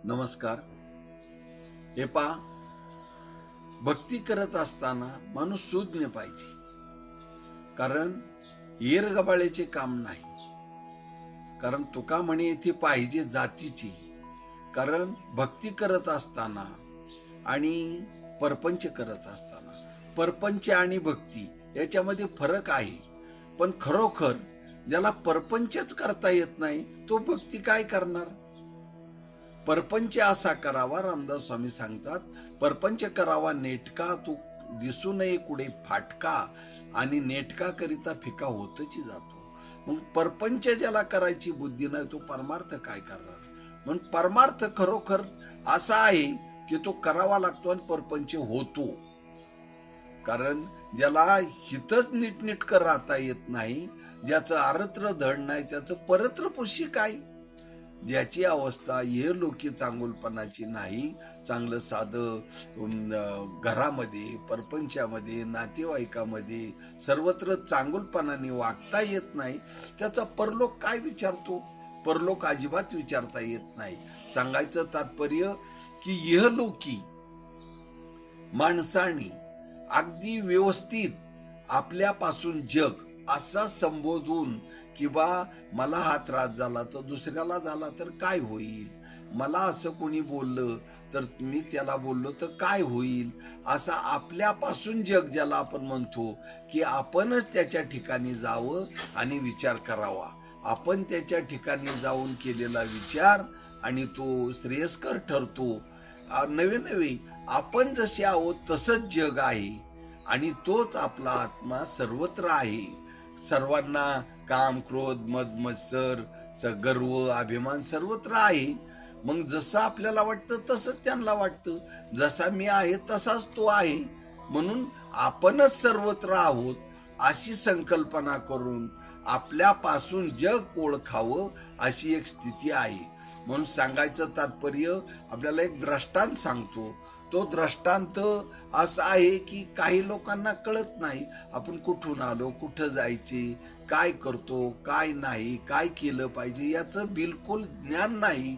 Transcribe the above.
नमस्कार. हे पहा, भक्ती करत असताना माणूस सुज्ञ पाहिजे. कारण येरगबाळ्याचे काम नाही. कारण तुका म्हणे इथे पाहिजे जातीची. कारण भक्ती करत असताना आणि परपंच करत असताना, परपंच आणि भक्ती याच्यामध्ये फरक आहे. पण खरोखर ज्याला परपंचच करता येत नाही तो भक्ती काय करणार? परपंच असा करावा, रामदास स्वामी सांगतात, परपंच करावा नेटका, तू दिसू नये कुठे फाटका, आणि नेटका करिता फिका होतच जातो. मग परपंच ज्याला करायची बुद्धी नाही तो परमार्थ काय करणार? म्हणून परमार्थ खरोखर असा आहे की तो करावा लागतो आणि परपंच होतो. कारण ज्याला हितच नीटनीटकं राहता येत नाही, ज्याचं आरत्र धड नाही, त्याचं परत्र पुशी काय? ज्याची अवस्था हे लोकी चांगुलपणाची नाही, चांगलं साधं घरामध्ये, परपंचामध्ये, नातेवाईकामध्ये सर्वत्र चांगुलपणाने वागता येत नाही, त्याचा परलोक काय विचारतो? परलोक अजिबात विचारता येत नाही. सांगायचं तात्पर्य की इहलोकी माणसाने अगदी व्यवस्थित आपल्यापासून जग असा संबोधून, किंवा मला हा त्रास झाला तर दुसऱ्याला झाला तर काय होईल, मला असं कोणी बोललं तर मी त्याला बोललो तर काय होईल, असा आपल्यापासून जग ज्याला आपण म्हणतो, की आपणच त्याच्या ठिकाणी जावं आणि विचार करावा. आपण त्याच्या ठिकाणी जाऊन केलेला विचार आणि तो श्रेयस्कर ठरतो. नवे नवे आपण जसे आहोत तसंच जग आहे आणि तोच आपला आत्मा सर्वत्र आहे. सर्वांना काम, क्रोध, मद मत्सर, गर्व, अभिमान सर्वत्र आहे. मग जसं आपल्याला वाटतं तसंच त्यांना वाटतं. जसा मी आहे तसाच तो आहे. म्हणून आपणच सर्वत्र आहोत अशी संकल्पना करून आपल्यापासून जग ओळखावं अशी एक स्थिती आहे. म्हणून सांगायचं तात्पर्य, आपल्याला एक दृष्टांत सांगतो. तो दृष्टांत असा आहे की काही लोकांना कळत नाही आपण कुठून आलो, कुठं जायचे, काय करतो, काय नाही, काय केलं पाहिजे याचं बिलकुल ज्ञान नाही.